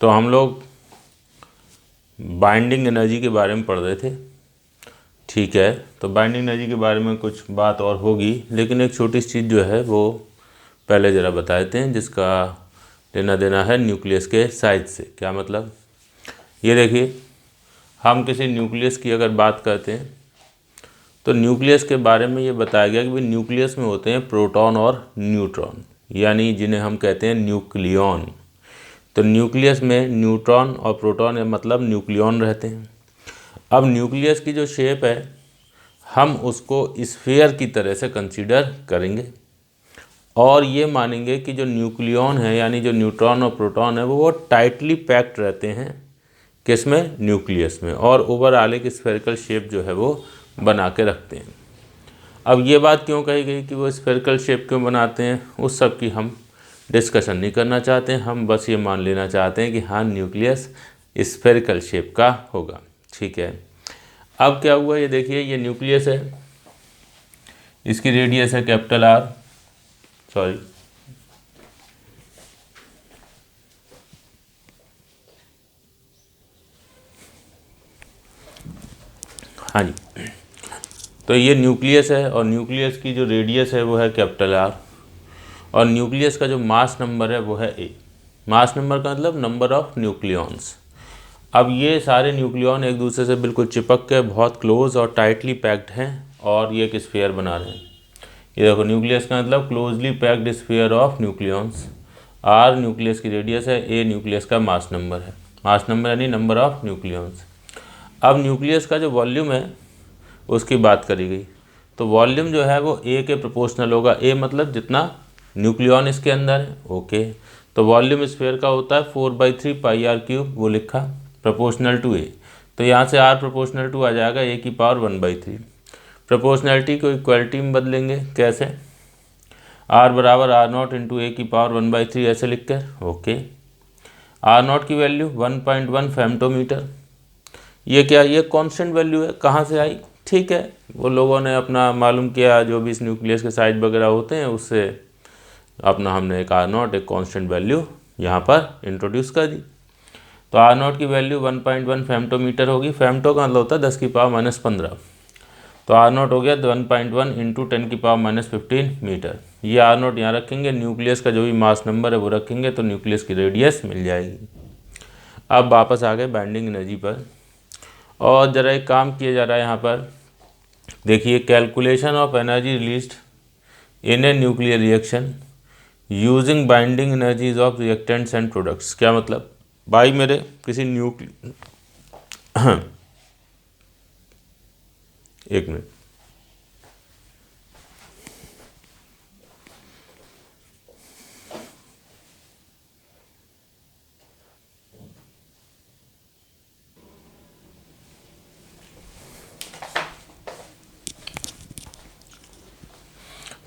तो हम लोग बाइंडिंग एनर्जी के बारे में पढ़ रहे थे, ठीक है। तो बाइंडिंग एनर्जी के बारे में कुछ बात और होगी, लेकिन एक छोटी सी चीज़ जो है वो पहले ज़रा बता देते हैं, जिसका लेना देना है न्यूक्लियस के साइज से। क्या मतलब? ये देखिए, हम किसी न्यूक्लियस की अगर बात करते हैं तो न्यूक्लियस के बारे में ये बताया गया कि भाई न्यूक्लियस में होते हैं प्रोटॉन और न्यूट्रॉन, यानी जिन्हें हम कहते हैं न्यूक्लियॉन। तो न्यूक्लियस में न्यूट्रॉन और प्रोटॉन मतलब न्यूक्लियॉन रहते हैं। अब न्यूक्लियस की जो शेप है हम उसको स्फीयर की तरह से कंसीडर करेंगे और ये मानेंगे कि जो न्यूक्लियॉन है यानी जो न्यूट्रॉन और प्रोटॉन है वो टाइटली पैक्ड रहते हैं, किसमें? न्यूक्लियस में, और ओवरऑल एक स्फेरिकल शेप जो है वो बना के रखते हैं। अब ये बात क्यों कही गई कि वो स्फेरिकल शेप क्यों बनाते हैं, उस सब की हम डिस्कशन नहीं करना चाहते हैं। हम बस ये मान लेना चाहते हैं कि हाँ, न्यूक्लियस स्फेरिकल शेप का होगा, ठीक है। अब क्या हुआ, ये देखिए, ये न्यूक्लियस है, इसकी रेडियस है कैपिटल आर, सॉरी हाँ जी। तो ये न्यूक्लियस है और न्यूक्लियस की जो रेडियस है वो है कैपिटल आर, और न्यूक्लियस का जो मास नंबर है वो है ए। मास नंबर का मतलब नंबर ऑफ न्यूक्लियॉन्स। अब ये सारे न्यूक्लियॉन एक दूसरे से बिल्कुल चिपक के बहुत क्लोज और टाइटली पैक्ड हैं और ये एक स्फीयर बना रहे हैं। ये देखो, न्यूक्लियस का मतलब closely packed sphere of nucleons. R nucleus की रेडियस है, ए न्यूक्लियस का मास नंबर है। मास नंबर यानी नंबर ऑफ न्यूक्लियॉन्स। अब न्यूक्लियस का जो वॉल्यूम है उसकी बात करी गई, तो वॉल्यूम जो है वो ए के प्रोपोर्शनल होगा। ए मतलब जितना न्यूक्लियॉन इसके अंदर है, ओके। तो वॉल्यूम स्फीयर का होता है 4/3 पाई आर क्यूब, वो लिखा, प्रोपोर्शनल टू ए। तो यहाँ से आर प्रोपोर्शनल टू आ जाएगा ए की पावर 1/3। प्रोपोर्शनलिटी को इक्वलिटी में बदलेंगे, कैसे? आर बराबर आर नॉट इंटू ए की पावर 1/3 ऐसे लिख कर, ओके। आर नॉट की वैल्यू 1.1 फेम्टोमीटर। ये क्या, ये कांस्टेंट वैल्यू है, कहाँ से आई? ठीक है, वो लोगों ने अपना मालूम किया, जो भी इस न्यूक्लियस के साइज वगैरह होते हैं उससे अपना हमने एक आर नॉट, एक कांस्टेंट वैल्यू यहाँ पर इंट्रोड्यूस कर दी। तो आर नॉट की वैल्यू 1.1 फेम्टोमीटर होगी। फेम्टो का मतलब होता है 10⁻15। तो आर नॉट हो गया 1.1 इंटू 10⁻15 मीटर। ये आर नॉट यहाँ रखेंगे, न्यूक्लियस का जो भी मास नंबर है वो रखेंगे, तो न्यूक्लियस की रेडियस मिल जाएगी। अब वापस आ गए बाइंडिंग एनर्जी पर, और ज़रा एक काम किया जा रहा है यहाँ पर, देखिए, calculation of energy released in a nuclear reaction using binding energies of reactants and products. क्या मतलब? भाई मेरे किसी एक मिनट,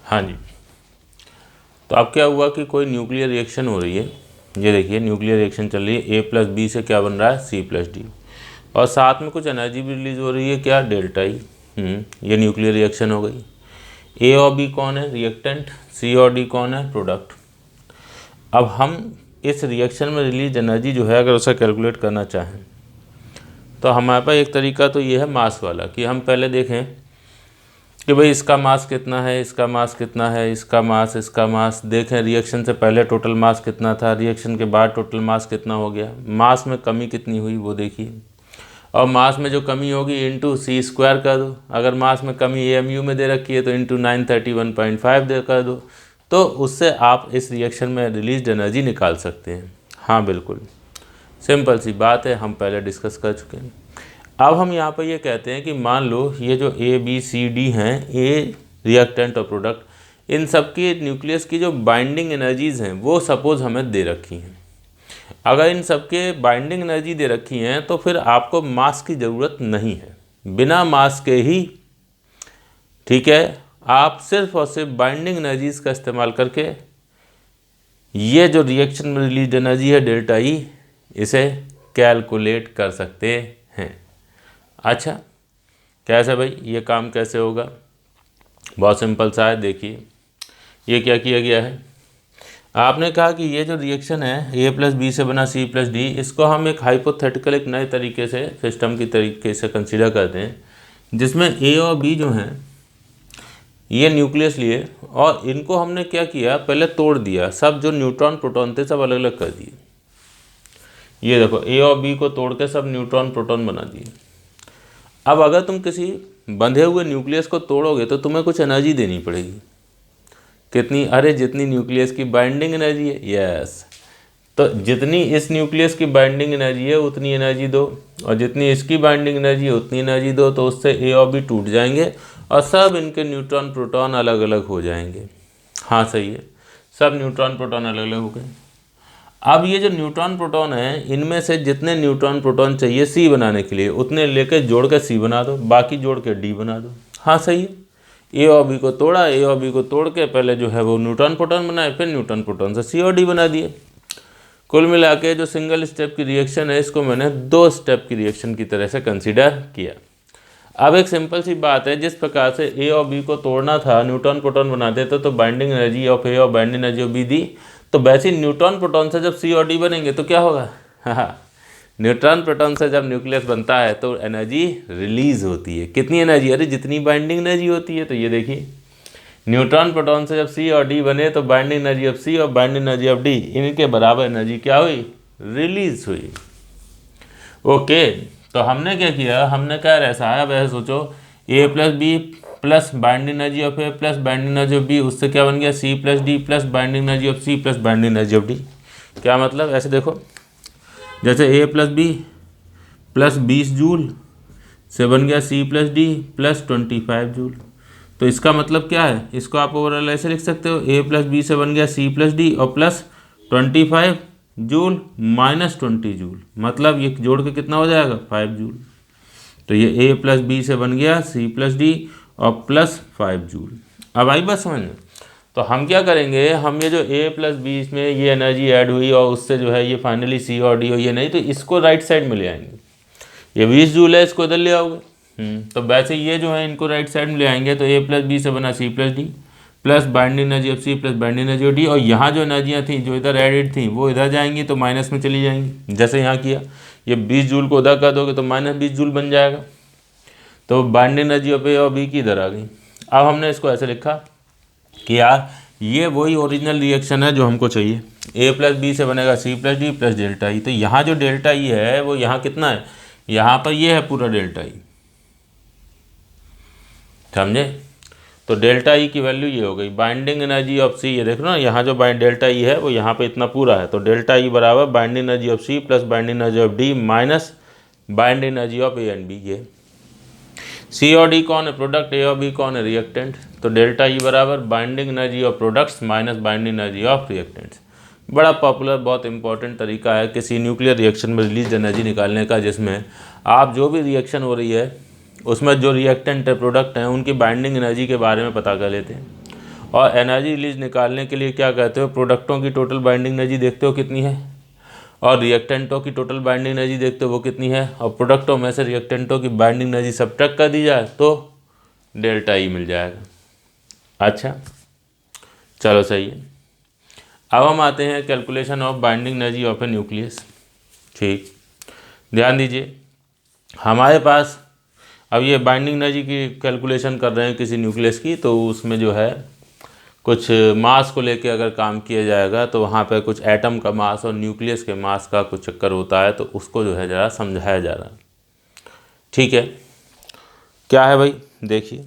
हाँ जी। तो अब क्या हुआ कि कोई न्यूक्लियर रिएक्शन हो रही है, ये देखिए न्यूक्लियर रिएक्शन चल रही है, ए प्लस बी से क्या बन रहा है? सी प्लस डी, और साथ में कुछ एनर्जी भी रिलीज हो रही है, क्या? Delta E. ये न्यूक्लियर रिएक्शन हो गई। ए और बी कौन है? रिएक्टेंट। सी और डी कौन है? प्रोडक्ट। अब हम इस रिएक्शन में रिलीज एनर्जी जो है अगर उसे कैलकुलेट करना चाहें तो हमारे पास एक तरीका तो ये है मास वाला, कि हम पहले देखें कि भाई इसका मास कितना है, इसका मास कितना है, इसका मास देखें, रिएक्शन से पहले टोटल मास कितना था, रिएक्शन के बाद टोटल मास कितना हो गया, मास में कमी कितनी हुई वो देखिए, और मास में जो कमी होगी इंटू सी स्क्वायर कर दो। अगर मास में कमी एएमयू में दे रखी है तो इंटू 931.5 दे कर दो, तो उससे आप इस रिएक्शन में रिलीज एनर्जी निकाल सकते हैं। हाँ बिल्कुल, सिंपल सी बात है, हम पहले डिस्कस कर चुके हैं। अब हम यहाँ पर ये कहते हैं कि मान लो ये जो ए बी सी डी हैं, ए रिएक्टेंट और प्रोडक्ट, इन सब की न्यूक्लियस की जो बाइंडिंग एनर्जीज़ हैं वो सपोज़ हमें दे रखी हैं। अगर इन सब के बाइंडिंग एनर्जी दे रखी हैं तो फिर आपको मास की ज़रूरत नहीं है, बिना मास के ही, ठीक है, आप सिर्फ और सिर्फ बाइंडिंग एनर्जीज़ का इस्तेमाल करके ये जो रिएक्शन में रिलीज एनर्जी है डेल्टा ई, इसे कैलकुलेट कर सकते हैं। अच्छा, कैसे भाई, ये काम कैसे होगा? बहुत सिंपल सा है, देखिए ये क्या किया गया है। आपने कहा कि ये जो रिएक्शन है ए प्लस बी से बना सी प्लस डी, इसको हम एक हाइपोथेटिकल एक नए तरीके से सिस्टम की तरीके से कंसीडर करते हैं, जिसमें ए और बी जो हैं ये न्यूक्लियस लिए और इनको हमने क्या किया, पहले तोड़ दिया, सब जो न्यूट्रॉन प्रोटॉन थे सब अलग अलग कर दिए। ये देखो ए और बी को तोड़ के सब न्यूट्रॉन प्रोटॉन बना दिए। अब अगर तुम किसी बंधे हुए न्यूक्लियस को तोड़ोगे तो तुम्हें कुछ एनर्जी देनी पड़ेगी। कितनी? अरे जितनी न्यूक्लियस की बाइंडिंग एनर्जी है। यस, तो जितनी इस न्यूक्लियस की बाइंडिंग एनर्जी है उतनी एनर्जी दो, और जितनी इसकी बाइंडिंग एनर्जी है उतनी एनर्जी दो, तो उससे ए और बी टूट जाएंगे और सब इनके न्यूट्रॉन प्रोटॉन अलग अलग हो जाएंगे। हाँ सही है, सब न्यूट्रॉन प्रोटॉन अलग अलग हो गए। अब ये जो न्यूट्रॉन प्रोटॉन है, इनमें से जितने न्यूट्रॉन प्रोटॉन चाहिए सी बनाने के लिए उतने लेके जोड़ के सी बना दो, बाकी जोड़ के डी बना दो। हाँ सही है, ए और बी को तोड़ा, ए और बी को तोड़ के पहले जो है वो न्यूट्रॉन प्रोटॉन बनाए, फिर न्यूट्रॉन प्रोटॉन से सी और डी बना दिए। कुल मिला के जो सिंगल स्टेप की रिएक्शन है इसको मैंने 2 स्टेप की रिएक्शन की तरह से कंसीडर किया। अब एक सिंपल सी बात है, जिस प्रकार से ए और बी को तोड़ना था, न्यूट्रॉन प्रोटॉन बनाते तो बाइंडिंग एनर्जी ऑफ ए और binding energy of be the, तो वैसे न्यूट्रॉन प्रोटॉन से जब सी और डी बनेंगे तो क्या होगा? हाँ, न्यूट्रॉन प्रोटॉन से जब न्यूक्लियस बनता है तो एनर्जी रिलीज होती है। कितनी एनर्जी? अरे जितनी बाइंडिंग एनर्जी होती है। तो ये देखिए, न्यूट्रॉन प्रोटॉन से जब सी और डी बने तो बाइंडिंग एनर्जी ऑफ सी और बाइंडिंग एनर्जी ऑफ डी, इनके बराबर एनर्जी क्या हुई? रिलीज हुई। ओके, तो हमने क्या किया, हमने क्या ऐसा है, अब ऐसे सोचो, A plus B plus binding energy of A plus binding energy of B, उससे क्या बन गया? C plus D plus binding energy of C plus binding energy of D. क्या मतलब? ऐसे देखो, जैसे A plus B plus 20 joule से बन गया C plus D plus 25 joule. तो इसका मतलब क्या है? इसको आप ओवरऑल ऐसे लिख सकते हो, ए प्लस बी से बन गया सी प्लस डी और प्लस 25 जूल माइनस 20 जूल, मतलब ये जोड़ के कितना हो जाएगा? 5 जूल। तो ये ए प्लस बी से बन गया सी प्लस डी और प्लस 5 जूल। अब आई बात समझ में? तो हम क्या करेंगे, हम ये जो ए प्लस बी में ये एनर्जी ऐड हुई और उससे जो है ये फाइनली सी और डी और ये नहीं, तो इसको राइट साइड में ले आएंगे। ये 20 जूल है, इसको इधर ले आओगे। तो वैसे ये जो है इनको राइट साइड में ले आएंगे, तो ए प्लस बी से बना C plus D plus binding energy of C plus binding energy of D, और यहाँ जो एनर्जियाँ थी जो इधर एडेड थी वो इधर जाएंगी तो माइनस में चली जाएंगी। जैसे यहाँ किया, ये 20 जूल को उधर कर दोगे तो माइनस 20 जूल बन जाएगा, तो बाइंडिंग एनर्जी ऑफ ए और बी की इधर आ गई। अब हमने इसको ऐसे लिखा कि यार ये वही ओरिजिनल रिएक्शन है जो हमको चाहिए, ए प्लस बी से बनेगा C plus D plus delta E. तो यहाँ जो डेल्टा ई है वो यहाँ कितना है? यहाँ पर ये है पूरा डेल्टा ई, समझे? तो डेल्टा ई की वैल्यू ये हो गई, बाइंडिंग एनर्जी ऑफ सी, ये देख लो ना, यहाँ जो डेल्टा ई है वो यहाँ पे इतना पूरा है, तो डेल्टा ई बराबर binding energy of C plus binding energy of D minus binding energy of A and B. ये सी और डी कौन है? प्रोडक्ट, ए और बी कौन है? रिएक्टेंट। तो डेल्टा ई बराबर binding energy of products minus binding energy of reactants. बड़ा पॉपुलर, बहुत इंपॉर्टेंट तरीका है किसी न्यूक्लियर रिएक्शन में रिलीज एनर्जी निकालने का, जिसमें आप जो भी रिएक्शन हो रही है उसमें जो रिएक्टेंट है, प्रोडक्ट हैं, उनकी बाइंडिंग एनर्जी के बारे में पता कर लेते हैं। और एनर्जी रिलीज निकालने के लिए क्या कहते हो? प्रोडक्टों की टोटल बाइंडिंग एनर्जी देखते हो कितनी है, और रिएक्टेंटों की टोटल बाइंडिंग एनर्जी देखते हो वो कितनी है, और प्रोडक्टों में से रिएक्टेंटों की बाइंडिंग एनर्जी सब्ट्रैक्ट कर दी जाए तो डेल्टा ई मिल जाएगा। अच्छा चलो सही है। अब हम आते हैं calculation of binding energy of A nucleus. ठीक, ध्यान दीजिए, हमारे पास अब ये बाइंडिंग एनर्जी की कैलकुलेशन कर रहे हैं किसी न्यूक्लियस की, तो उसमें जो है कुछ मास को लेके अगर काम किया जाएगा तो वहाँ पे कुछ एटम का मास और न्यूक्लियस के मास का कुछ चक्कर होता है, तो उसको जो है ज़रा समझाया जा रहा है। ठीक है, क्या है भाई? देखिए,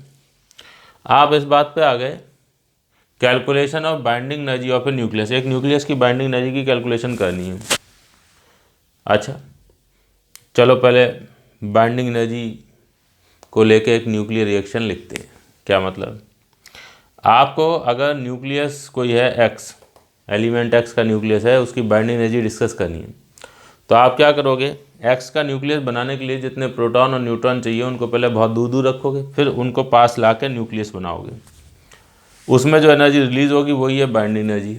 आप इस बात पे आ गए, calculation of binding energy of A nucleus. एक न्यूक्लियस की बाइंडिंग एनर्जी की कैलकुलेशन करनी है। अच्छा चलो पहले बाइंडिंग एनर्जी को लेके एक न्यूक्लियर रिएक्शन लिखते हैं। क्या मतलब? आपको अगर न्यूक्लियस कोई है एक्स, एलिमेंट एक्स का न्यूक्लियस है, उसकी बाइंडिंग एनर्जी डिस्कस करनी है, तो आप क्या करोगे? एक्स का न्यूक्लियस बनाने के लिए जितने प्रोटॉन और न्यूट्रॉन चाहिए उनको पहले बहुत दूर दूर रखोगे, फिर उनको पास ला के न्यूक्लियस बनाओगे। उसमें जो एनर्जी रिलीज होगी वही है बाइंडिंग एनर्जी।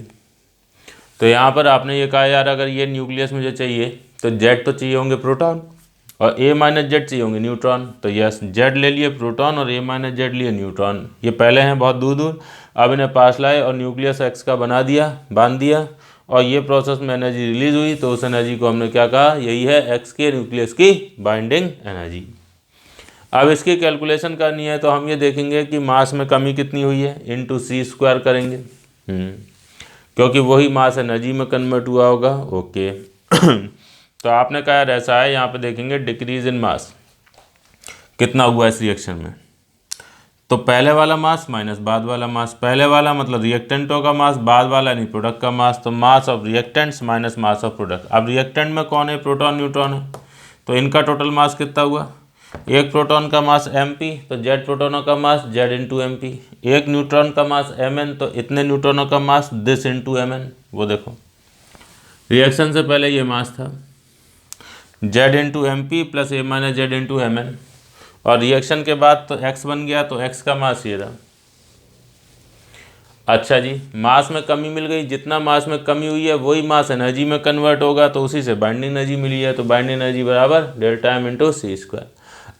तो यहाँ पर आपने ये कहा यार अगर ये न्यूक्लियस मुझे चाहिए तो जेड तो चाहिए होंगे प्रोटॉन, और ए माइनस जेड चाहिए होंगे न्यूट्रॉन, तो यस जेड ले लिए प्रोटॉन और ए माइनस जेड लिए न्यूट्रॉन। ये पहले हैं बहुत दूर दूर, अब इन्हें पास लाए और न्यूक्लियस एक्स का बांध दिया और ये प्रोसेस में एनर्जी रिलीज हुई, तो उस एनर्जी को हमने क्या कहा, यही है एक्स के न्यूक्लियस की बाइंडिंग एनर्जी। अब इसकी कैलकुलेशन करनी है तो हम ये देखेंगे कि मास में कमी कितनी हुई है, इंटू सी स्क्वायर करेंगे, क्योंकि वही मास एनर्जी में कन्वर्ट हुआ होगा। ओके तो आपने कहा ऐसा है, यहाँ पे देखेंगे डिक्रीज इन मास कितना हुआ इस रिएक्शन में। तो पहले वाला मास माइनस बाद वाला मास, पहले वाला मतलब रिएक्टेंटों का मास, बाद वाला नहीं प्रोडक्ट का मास, तो mass of reactants minus mass of product. अब रिएक्टेंट में कौन है, प्रोटॉन न्यूट्रॉन है, तो इनका टोटल मास कितना हुआ, एक प्रोटॉन का मास mp, तो जेड प्रोटोनों का मास जेड इंटू एम पी, एक न्यूट्रॉन का मास mn, तो इतने न्यूट्रॉनों का मास दिस इंटू mn। वो देखो रिएक्शन से पहले ये मास था Z into M P plus A minus Z into M N, और रिएक्शन के बाद तो x बन गया, तो x का मास ये रहा। अच्छा जी, मास में कमी मिल गई, जितना मास में कमी हुई है वही मास एनर्जी में कन्वर्ट होगा, तो उसी से बाइंडिंग एनर्जी मिली है, तो बाइंडिंग एनर्जी बराबर डेल्टा एम इंटू सी स्क्वायर।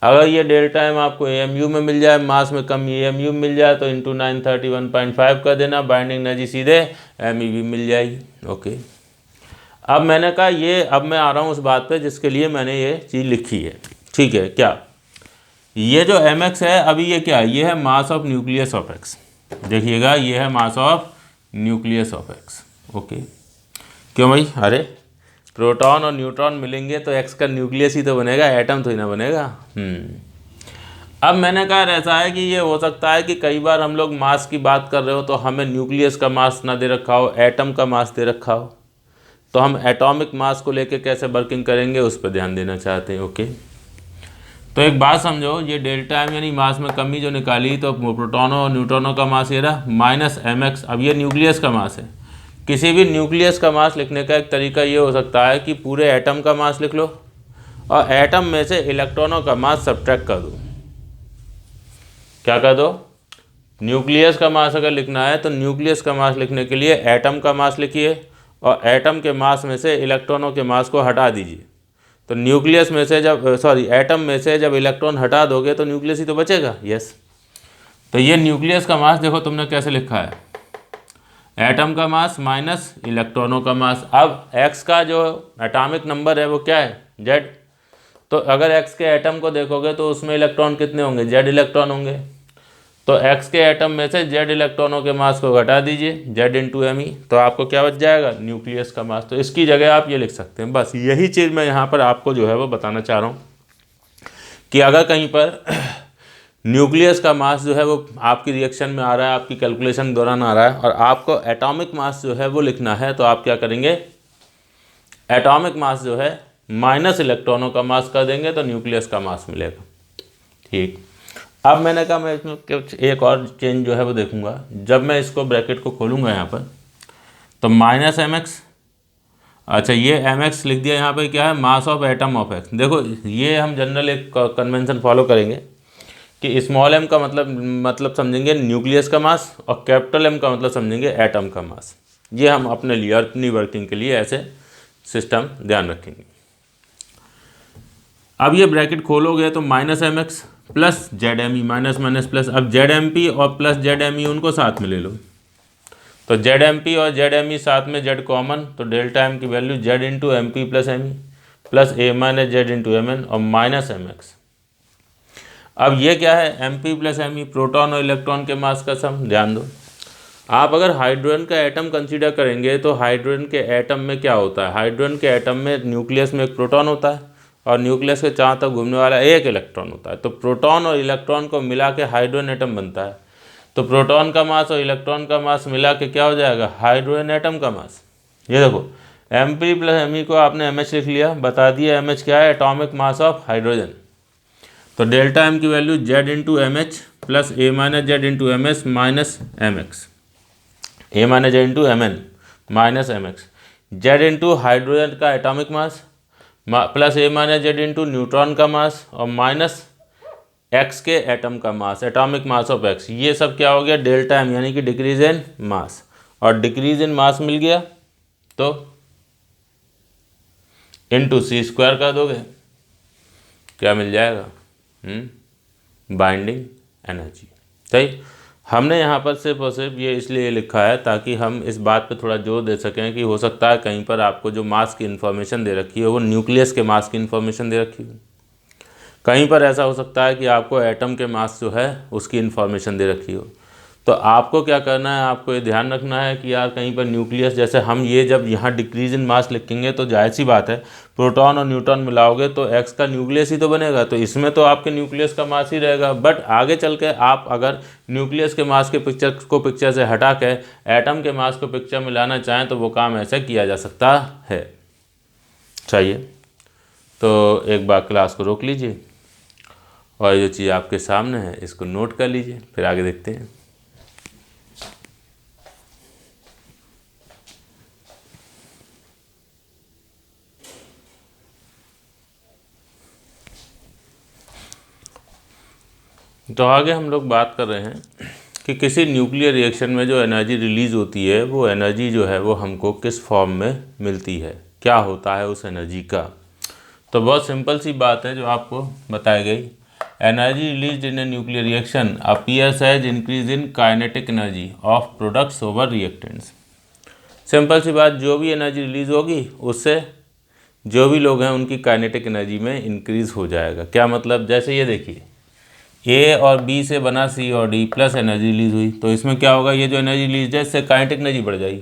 अगर ये डेल्टा एम आपको AMU में मिल जाए, मास में कमी AMU में मिल जाए, तो इंटू 931.5 कर देना, बाइंडिंग एनर्जी सीधे MEV मिल जाएगी। ओके अब मैंने कहा ये, अब मैं आ रहा हूँ उस बात पे जिसके लिए मैंने ये चीज़ लिखी है, ठीक है। क्या ये जो mx है, अभी ये क्या है, ये है mass of nucleus of x, देखिएगा ये है mass of nucleus of x। Okay क्यों भाई, अरे प्रोटॉन और न्यूट्रॉन मिलेंगे तो x का न्यूक्लियस ही तो बनेगा, एटम तो ही ना बनेगा। अब मैंने कहा ऐसा है कि ये हो सकता है कि कई बार हम लोग मास की बात कर रहे हो तो हमें न्यूक्लियस का मास ना दे रखा हो, एटम का मास दे रखा हो, तो हम एटॉमिक मास को लेके कैसे वर्किंग करेंगे उस पर ध्यान देना चाहते हैं। ओके तो एक बात समझो, ये डेल्टा एम यानी मास में कमी जो निकाली, तो प्रोटॉनों और न्यूट्रॉनों का मास ये रहा माइनस mx। अब ये न्यूक्लियस का मास है, किसी भी न्यूक्लियस का मास लिखने का एक तरीका ये हो सकता है कि पूरे एटम का मास लिख लो और एटम में से इलेक्ट्रॉनों का मास सब्ट्रैक्ट कर दो। क्या कर दो, न्यूक्लियस का मास अगर लिखना है तो न्यूक्लियस का मास लिखने के लिए एटम का मास लिखिए और एटम के मास में से इलेक्ट्रॉनों के मास को हटा दीजिए। तो न्यूक्लियस में से जब एटम में से जब इलेक्ट्रॉन हटा दोगे तो न्यूक्लियस ही तो बचेगा। यस, तो ये न्यूक्लियस का मास देखो तुमने कैसे लिखा है, एटम का मास माइनस इलेक्ट्रॉनों का मास। अब x का जो एटॉमिक नंबर है वो क्या है, z। तो अगर x के एटम को देखोगे तो उसमें इलेक्ट्रॉन कितने होंगे, z इलेक्ट्रॉन होंगे। तो x के एटम में से z इलेक्ट्रॉनों के मास को घटा दीजिए, z इंटू एम ई, तो आपको क्या बच जाएगा, न्यूक्लियस का मास। तो इसकी जगह आप ये लिख सकते हैं। बस यही चीज़ मैं यहाँ पर आपको जो है वो बताना चाह रहा हूँ कि अगर कहीं पर न्यूक्लियस का मास जो है वो आपकी रिएक्शन में आ रहा है, आपकी कैलकुलेशन के दौरान आ रहा है और आपको एटॉमिक मास जो है वो लिखना है, तो आप क्या करेंगे, एटॉमिक मास जो है माइनस इलेक्ट्रॉनों का मास कर देंगे तो न्यूक्लियस का मास मिलेगा। ठीक, अब मैंने कहा मैं इसमें कुछ एक और चेंज जो है वो देखूंगा। जब मैं इसको ब्रैकेट को खोलूंगा यहाँ पर तो माइनस mx, अच्छा ये mx लिख दिया, यहाँ पे क्या है, mass of atom of x। देखो ये हम जनरल एक कन्वेंशन फॉलो करेंगे कि स्मॉल m का मतलब समझेंगे न्यूक्लियस का मास और कैपिटल M का मतलब समझेंगे एटम का मास। ये हम अपने लिए अपनी वर्किंग के लिए ऐसे सिस्टम ध्यान रखेंगे। अब ये ब्रैकेट खोलोगे तो minus mx plus Z M E, minus minus plus. अब जेड एम पी और प्लस जेड एम ई उनको साथ में ले लो, तो जेड एम पी और जेड एम ई साथ में जेड कॉमन, तो डेल्टा एम की value Z into M P plus M E plus A minus Z into M N और माइनस एम एक्स। अब ये क्या है, एम पी प्लस एम ई, प्रोटॉन और इलेक्ट्रॉन के मास का सम। ध्यान दो, आप अगर हाइड्रोजन का एटम कंसीडर करेंगे तो हाइड्रोजन के एटम में क्या होता है, हाइड्रोजन के एटम में न्यूक्लियस में एक प्रोटॉन होता है और न्यूक्लियस के चारों तरफ घूमने वाला एक इलेक्ट्रॉन होता है। तो प्रोटॉन और इलेक्ट्रॉन को मिला के हाइड्रोजन एटम बनता है। तो प्रोटॉन का मास और इलेक्ट्रॉन का मास मिला के क्या हो जाएगा, हाइड्रोजन एटम का मास। ये देखो M P plus M E को आपने एम एच लिख लिया, बता दिया एम एच क्या है, एटॉमिक मास ऑफ हाइड्रोजन। तो डेल्टा एम की value Z into M H plus A minus Z into M S minus M X, A minus Z into M N minus M X. Z into hydrogen का atomic mass plus A minus Z into neutron का mass और minus X के atom का mass, atomic mass of X. ये सब क्या हो गया, डेल्टा एम यानी कि डिक्रीज इन मास। और डिक्रीज इन मास मिल गया तो इंटू सी स्क्वायर कर दोगे। क्या मिल जाएगा, बाइंडिंग एनर्जी। सही। हमने यहाँ पर सिर्फ और सिर्फ ये इसलिए लिखा है ताकि हम इस बात पे थोड़ा जोर दे सकें कि हो सकता है कहीं पर आपको जो मास की इन्फॉर्मेशन दे रखी है वो न्यूक्लियस के मास की इन्फॉर्मेशन दे रखी है, कहीं पर ऐसा हो सकता है कि आपको एटम के मास जो है उसकी इन्फॉर्मेशन दे रखी हो। तो आपको क्या करना है, आपको ये ध्यान रखना है कि यार कहीं पर न्यूक्लियस, जैसे हम ये जब यहाँ डिक्रीज इन मास लिखेंगे तो जाहिर सी बात है प्रोटॉन और न्यूट्रॉन मिलाओगे तो एक्स का न्यूक्लियस ही तो बनेगा, तो इसमें तो आपके न्यूक्लियस का मास ही रहेगा। बट आगे चल के आप अगर न्यूक्लियस के मास के पिक्चर से हटा के एटम के मास को पिक्चर में लाना चाहें तो वो काम ऐसे किया जा सकता है। चाहिए तो एक बार क्लास को रोक लीजिए और जो चीज़ आपके सामने है इसको नोट कर लीजिए, फिर आगे देखते हैं। तो आगे हम लोग बात कर रहे हैं कि किसी न्यूक्लियर रिएक्शन में जो एनर्जी रिलीज़ होती है वो एनर्जी जो है वो हमको किस फॉर्म में मिलती है, क्या होता है उस एनर्जी का। तो बहुत सिंपल सी बात है जो आपको बताई गई। Energy released in a nuclear reaction appears as increase in kinetic energy of products over reactants. Simple सी बात, जो भी एनर्जी रिलीज़ होगी उससे जो भी लोग हैं उनकी काइनेटिक एनर्जी में इंक्रीज़ हो जाएगा। क्या मतलब, जैसे ये देखिए ए और बी से बना सी और डी प्लस एनर्जी रिलीज हुई, तो इसमें क्या होगा, ये जो एनर्जी रिलीज है इससे काइनेटिक एनर्जी बढ़ जाएगी,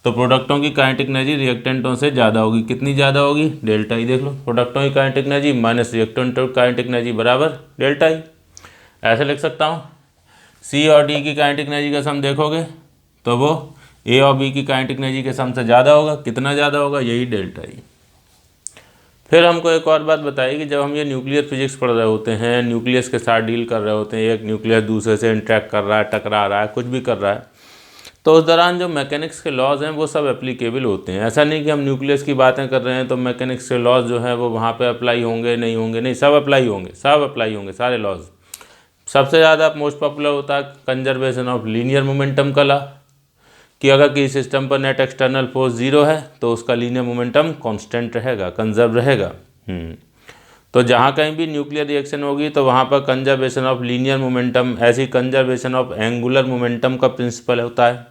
तो प्रोडक्टों की काइनेटिक एनर्जी रिएक्टेंटों से ज़्यादा होगी। कितनी ज़्यादा होगी, डेल्टा ई। देख लो, प्रोडक्टों की काइनेटिक एनर्जी माइनस रिएक्टेंटों की काइनेटिक एनर्जी बराबर डेल्टा ई। ऐसे लिख सकता हूँ। सी और डी की काइनेटिक एनर्जी का सम देखोगे तो वो ए और बी की काइनेटिक एनर्जी के सम से ज़्यादा होगा। कितना ज़्यादा होगा, यही डेल्टा ई। फिर हमको एक और बात बताइए कि जब हम ये न्यूक्लियर फिजिक्स पढ़ रहे होते हैं, न्यूक्लियस के साथ डील कर रहे होते हैं, एक न्यूक्लियस दूसरे से इंटरेक्ट कर रहा है, टकरा रहा है, कुछ भी कर रहा है, तो उस दौरान जो मैकेनिक्स के लॉज हैं वो सब एप्लीकेबल होते हैं। ऐसा नहीं कि हम न्यूक्लियस की बातें कर रहे हैं तो मैकेनिक्स के लॉज जो हैं वो वहाँ पे अप्लाई होंगे नहीं होंगे, नहीं, सब अप्लाई होंगे, सब अप्लाई होंगे, सारे लॉज। सबसे ज़्यादा मोस्ट पॉपुलर होता है कंजर्वेशन ऑफ लीनियर मोमेंटम का लॉ, कि अगर किसी सिस्टम पर नेट एक्सटर्नल फोर्स 0 है तो उसका लीनियर मोमेंटम कांस्टेंट रहेगा, कंजर्व रहेगा। तो जहाँ कहीं भी न्यूक्लियर रिएक्शन होगी तो वहाँ पर कंजर्वेशन ऑफ लीनियर मोमेंटम, ऐसी कंजर्वेशन ऑफ एंगुलर मोमेंटम का प्रिंसिपल होता है।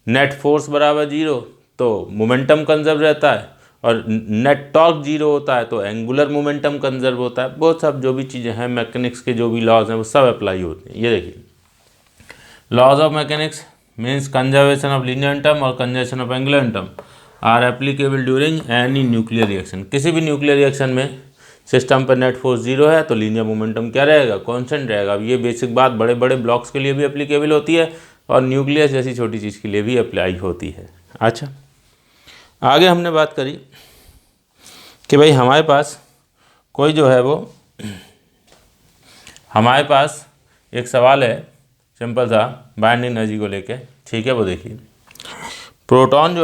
नेट फोर्स बराबर 0 तो मोमेंटम कंजर्व रहता है, और नेट टॉर्क 0 होता है तो एंगुलर मोमेंटम कंजर्व होता है। वो सब जो भी चीज़ें हैं मैकेनिक्स के जो भी लॉज हैं वो सब अप्लाई होते हैं। ये देखिए, laws of mechanics means conservation of linear term और conservation of angular term are applicable during any nuclear reaction। किसी भी न्यूक्लियर रिएक्शन में सिस्टम पर नेट फोर्स 0 है तो लीनियर मोमेंटम क्या रहेगा, कांस्टेंट रहेगा। अब ये बेसिक बात बड़े बड़े ब्लॉक्स के लिए भी एप्लीकेबल होती है और न्यूक्लियस जैसी छोटी चीज़ के लिए भी अप्लाई होती है। अच्छा, आगे हमने बात करी कि भाई हमारे पास कोई जो है वो, हमारे पास एक सवाल है सिंपल सा बाइंडिंग एनर्जी को लेके, ठीक है। वो देखिए, प्रोटॉन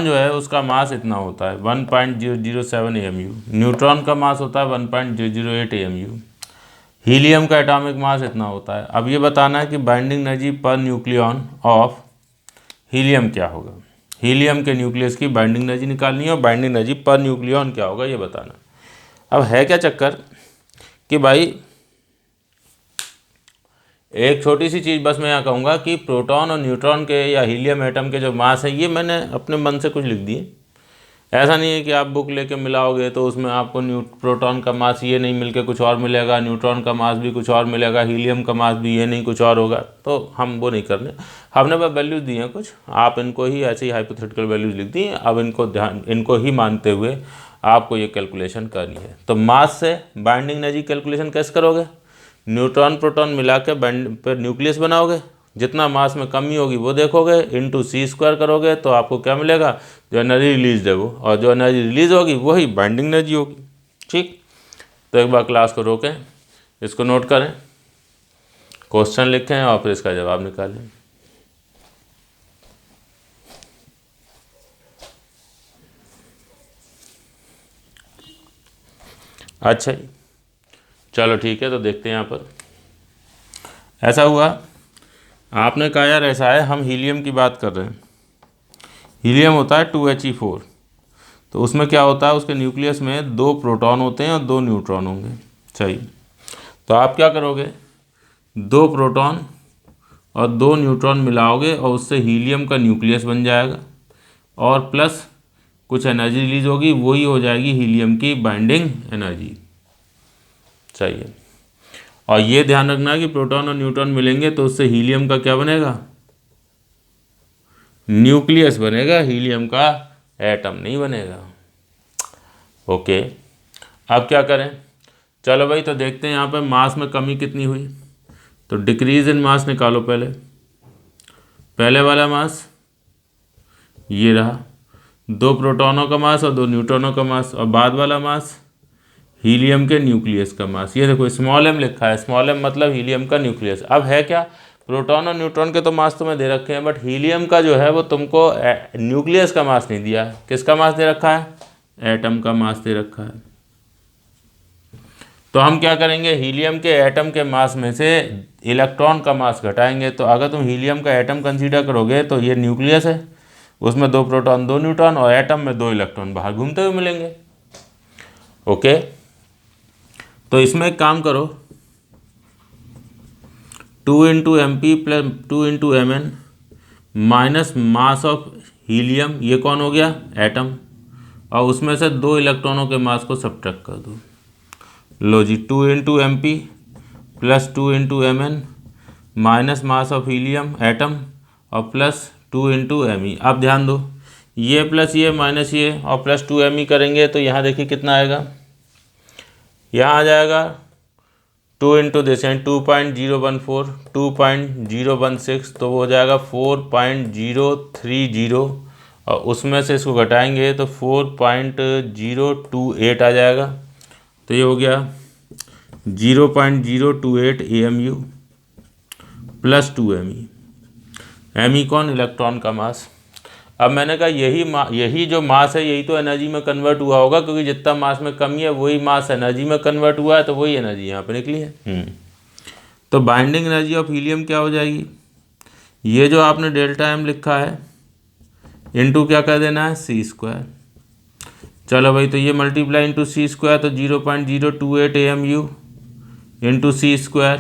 जो है उसका मास इतना होता है 1.007 AMU, न्यूट्रॉन का मास होता है 1.008 AMU, हीलियम का एटॉमिक मास इतना होता है। अब ये बताना है कि binding energy per nucleon of helium क्या होगा। हीलियम के न्यूक्लियस की बाइंडिंग एनर्जी निकालनी है और बाइंडिंग एनर्जी पर न्यूक्लियन क्या होगा ये बताना। अब है क्या चक्कर कि भाई एक छोटी सी चीज़ बस मैं यहाँ कहूँगा कि प्रोटॉन और न्यूट्रॉन के या हीलियम एटम के जो मास है ये मैंने अपने मन से कुछ लिख दिए। ऐसा नहीं है कि आप बुक लेके मिलाओगे तो उसमें आपको प्रोटॉन का मास ये नहीं मिलके कुछ और मिलेगा, न्यूट्रॉन का मास भी कुछ और मिलेगा, हीलियम का मास भी ये नहीं कुछ और होगा, तो हम वो नहीं करने। हमने बस वैल्यूज़ दी हैं कुछ, आप इनको ही ऐसे ही हाइपोथेटिकल वैल्यूज़ लिख दी। अब इनको ही मानते हुए आपको ये कैलकुलेशन करनी है। तो मास से बाइंडिंग एनर्जी कैलकुलेशन कैसे करोगे, न्यूट्रॉन प्रोटॉन मिला के पर न्यूक्लियस बनाओगे, जितना मास में कमी होगी वो देखोगे, इंटू c² करोगे तो आपको क्या मिलेगा, जो एनर्जी रिलीज है वो, और जो एनर्जी रिलीज होगी वही बाइंडिंग एनर्जी होगी। ठीक, तो एक बार क्लास को रोकें, इसको नोट करें, क्वेश्चन लिखें और फिर इसका जवाब निकालें। अच्छा जी, चलो ठीक है, तो देखते हैं यहाँ पर। ऐसा हुआ, आपने कहा यार ऐसा है, हम हीलियम की बात कर रहे हैं, हीलियम होता है 2He4, तो उसमें क्या होता है, उसके न्यूक्लियस में 2 प्रोटॉन होते हैं और 2 न्यूट्रॉन होंगे। सही, तो आप क्या करोगे, 2 प्रोटॉन और 2 न्यूट्रॉन मिलाओगे और उससे हीलियम का न्यूक्लियस बन जाएगा और प्लस कुछ एनर्जी रिलीज होगी, वही हो जाएगी हीलियम की बाइंडिंग एनर्जी। सही है। और ये ध्यान रखना कि प्रोटॉन और न्यूट्रॉन मिलेंगे तो उससे हीलियम का क्या बनेगा, न्यूक्लियस बनेगा, हीलियम का एटम नहीं बनेगा। ओके, अब क्या करें, चलो भाई, तो देखते हैं यहाँ पे मास में कमी कितनी हुई। तो डिक्रीज इन मास निकालो। पहले वाला मास ये रहा, 2 प्रोटॉनों का मास और 2 न्यूट्रॉनों का मास, और बाद वाला मास हीलियम के न्यूक्लियस का मास। ये देखो स्मॉल m लिखा है, स्मॉल m मतलब हीलियम का न्यूक्लियस। अब है क्या, प्रोटॉन और न्यूट्रॉन के तो मास तुम्हें दे रखे हैं, बट हीलियम का जो है वो तुमको न्यूक्लियस का मास नहीं दिया है। किसका मास दे रखा है, एटम का मास दे रखा है। तो हम क्या करेंगे, हीलियम के एटम के मास में से इलेक्ट्रॉन का मास घटाएंगे। तो अगर तुम हीलियम का एटम कंसीडर करोगे तो ये न्यूक्लियस है, उसमें 2 प्रोटॉन 2 न्यूट्रॉन, और एटम में 2 इलेक्ट्रॉन बाहर घूमते हुए मिलेंगे। ओके, तो इसमें एक काम करो, 2 × MP plus 2 × Mn minus mass of helium, ये कौन हो गया, एटम, और उसमें से 2 इलेक्ट्रॉनों के मास को सब्ट्रैक्ट कर दो। लो जी, 2 × MP plus 2 × Mn minus mass of helium atom और प्लस 2 × Me। अब ध्यान दो, ये प्लस ये माइनस ये और प्लस 2 Me करेंगे तो यहाँ देखिए कितना आएगा, यहाँ आ जाएगा 2 × दिस एंड 2.014 2.016, तो वो हो जाएगा 4.030, और उसमें से इसको घटाएंगे तो 4.028 आ जाएगा। तो ये हो गया 0.028 AMU प्लस 2 Me। Me कौन, इलेक्ट्रॉन का मास। अब मैंने कहा यही जो मास है यही तो एनर्जी में कन्वर्ट हुआ होगा, क्योंकि जितना मास में कमी है वही मास एनर्जी में कन्वर्ट हुआ है, तो वही एनर्जी यहाँ पे निकली है। तो बाइंडिंग एनर्जी ऑफ हीलियम क्या हो जाएगी, ये जो आपने डेल्टा M लिखा है इनटू क्या कर देना है, C²। चलो भाई, तो ये मल्टीप्लाई इंटू C² तो 0.028 AMU into C²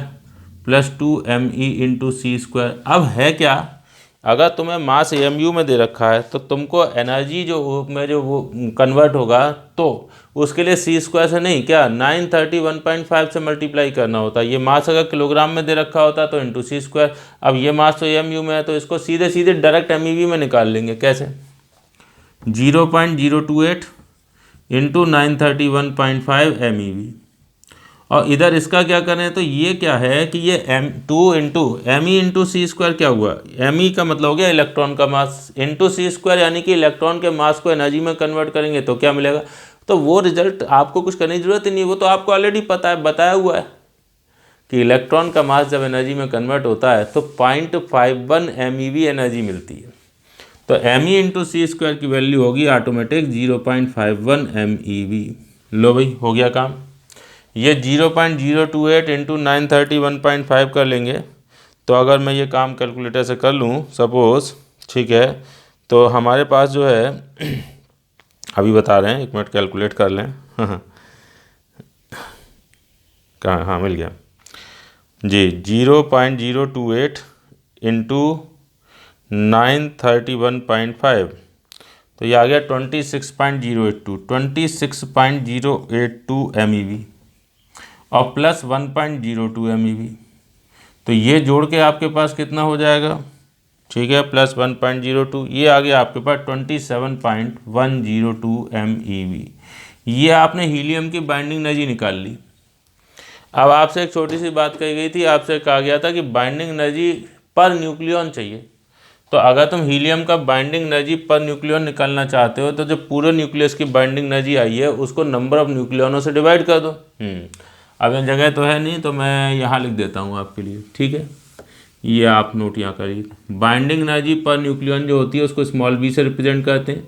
plus 2 Me into C²। अब है क्या, अगर तुम्हें मास AMU में दे रखा है तो तुमको एनर्जी जो वो कन्वर्ट होगा तो उसके लिए C² से नहीं, क्या 931.5 से मल्टीप्लाई करना होता है। ये मास अगर किलोग्राम में दे रखा होता तो इंटू C²। अब ये मास तो AMU में है तो इसको सीधे सीधे डायरेक्ट MEV में निकाल लेंगे। कैसे, 0.028 इंटू 931.5 MEV, और इधर इसका क्या करें, तो ये क्या है कि ये M2 into Me into C² क्या हुआ, Me का मतलब हो गया इलेक्ट्रॉन का मास इंटू C², यानी कि इलेक्ट्रॉन के मास को एनर्जी में कन्वर्ट करेंगे तो क्या मिलेगा। तो वो रिजल्ट आपको कुछ करने की जरूरत ही नहीं, वो तो आपको ऑलरेडी पता है, बताया हुआ है कि इलेक्ट्रॉन का मास जब एनर्जी में कन्वर्ट होता है तो 0.51 MEV एनर्जी मिलती है। तो Me इंटू C² की वैल्यू होगी ऑटोमेटिक 0.51 MEV। लो भाई, हो गया काम। ये 0.028 इंटू 931.5 कर लेंगे, तो अगर मैं ये काम कैलकुलेटर से कर लूँ सपोज़, ठीक है, तो हमारे पास जो है अभी बता रहे हैं, 1 मिनट कैलकुलेट कर लें। कहाँ, हाँ मिल गया जी, 0.028 इंटू 931.5, तो ये आ गया 26.082 MEV और प्लस 1.02 MEV। तो ये जोड़ के आपके पास कितना हो जाएगा, ठीक है, प्लस 1.02, ये आ गया आपके पास 27.102 MEV। ये आपने हीलियम की बाइंडिंग एनर्जी निकाल ली। अब आपसे एक छोटी सी बात कही गई थी, आपसे कहा गया था कि बाइंडिंग एनर्जी पर न्यूक्लियन चाहिए। तो अगर तुम हीलियम का बाइंडिंग एनर्जी पर न्यूक्लियन निकालना चाहते हो तो जो पूरे न्यूक्लियस की बाइंडिंग एनर्जी आई है उसको नंबर ऑफ न्यूक्लियनों से डिवाइड कर दो। अब जगह तो है नहीं तो मैं यहाँ लिख देता हूँ आपके लिए, ठीक है, ये आप नोट यहाँ करिए। बाइंडिंग एनर्जी पर न्यूक्लियन जो होती है उसको स्मॉल b से रिप्रेजेंट करते हैं।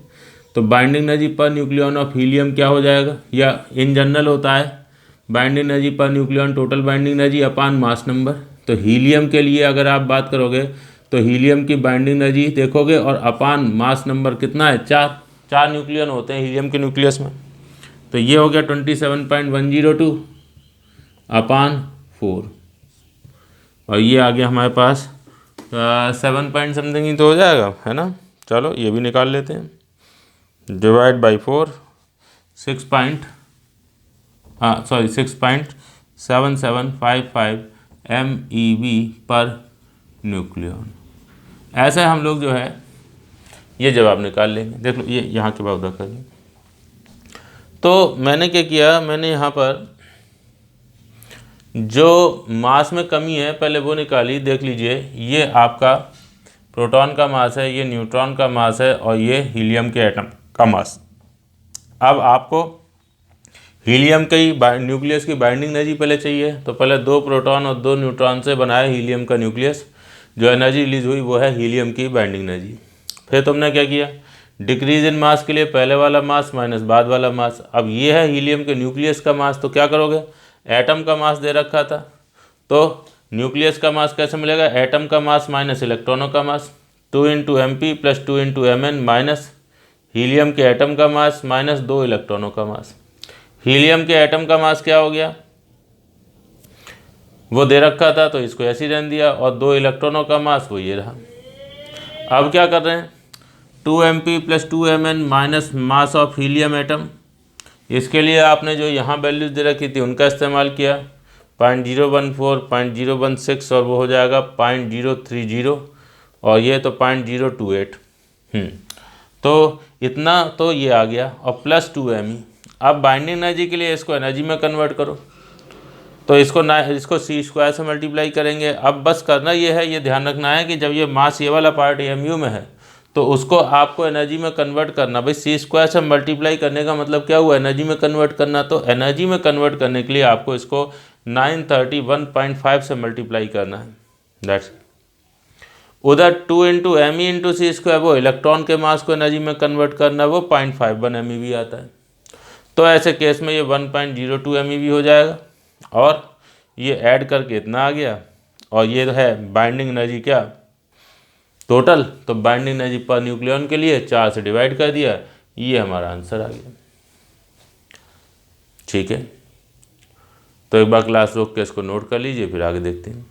तो binding energy per nucleon of helium क्या हो जाएगा, या इन जनरल होता है binding energy per nucleon total binding energy upon mass number. तो हीलियम के लिए अगर आप बात करोगे तो हीलियम की बाइंडिंग एनर्जी देखोगे और अपान मास नंबर कितना है, 4 4 न्यूक्लियन होते हैं हीलियम के न्यूक्लियस में। तो ये हो गया 27.102 अपान 4, और ये आ गया हमारे पास 7 पॉइंट समथिंग ही तो हो जाएगा, है ना। चलो ये भी निकाल लेते हैं, divide by 4, 6.7755 MeV per nucleon. ऐसे हम लोग जो है ये जवाब निकाल लेंगे। देख लो ये यहाँ के बाद उधर करिए। तो मैंने क्या किया, मैंने यहाँ पर जो मास में कमी है पहले वो निकाली। देख लीजिए ये आपका प्रोटॉन का मास है, ये न्यूट्रॉन का मास है, और ये हीलियम के एटम का मास। अब आपको हीलियम की न्यूक्लियस की बाइंडिंग एनर्जी पहले चाहिए, तो पहले 2 प्रोटॉन और 2 न्यूट्रॉन से बनाया हीलियम का न्यूक्लियस। जो एनर्जी रिलीज हुई वो है हीलियम की बाइंडिंग एनर्जी। फिर तुमने क्या किया, डिक्रीज इन मास के लिए पहले वाला मास माइनस बाद वाला मास। अब ये है हीलियम के न्यूक्लियस का मास, तो क्या करोगे, एटम का मास दे रखा था तो न्यूक्लियस का मास कैसे मिलेगा, एटम का मास माइनस इलेक्ट्रॉनों का मास, 2 × MP plus 2 × Mn minus helium के एटम का मास माइनस 2 इलेक्ट्रॉनों का मास। हीलियम के एटम का मास क्या हो गया, वो दे रखा था तो इसको ऐसे ही रहने दिया, और 2 इलेक्ट्रॉनों का मास वो ये रहा। अब क्या कर रहे हैं, 2 MP plus 2 Mn minus mass of helium atom. इसके लिए आपने जो यहाँ वैल्यूज दे रखी थी उनका इस्तेमाल किया, 0.014, 0.016, और वो हो जाएगा 0.030, और ये तो 0.028। तो इतना तो ये आ गया, और प्लस 2 Me। अब बाइंडिंग एनर्जी के लिए इसको एनर्जी में कन्वर्ट करो, तो इसको c² से मल्टीप्लाई करेंगे। अब बस करना ये है, ये ध्यान रखना है कि जब ये मास ये वाला पार्ट mu में है तो उसको आपको एनर्जी में कन्वर्ट करना। भाई c² से मल्टीप्लाई करने का मतलब क्या हुआ, एनर्जी में कन्वर्ट करना। तो एनर्जी में कन्वर्ट करने के लिए आपको इसको 931.5 से मल्टीप्लाई करना है, दैट्स। उधर 2 × Me × c², वो इलेक्ट्रॉन के मास को एनर्जी में कन्वर्ट करना, वो 0.51 MeV आता है। तो ऐसे केस में ये 1.02 MeV हो जाएगा, और ये ऐड करके इतना आ गया, और ये है बाइंडिंग एनर्जी क्या टोटल। तो बाइंडिंग एनर्जी पर न्यूक्लियन के लिए 4 से डिवाइड कर दिया, ये हमारा आंसर आ गया। ठीक है, तो एक बार क्लास रोक के इसको नोट कर लीजिए, फिर आगे देखते हैं।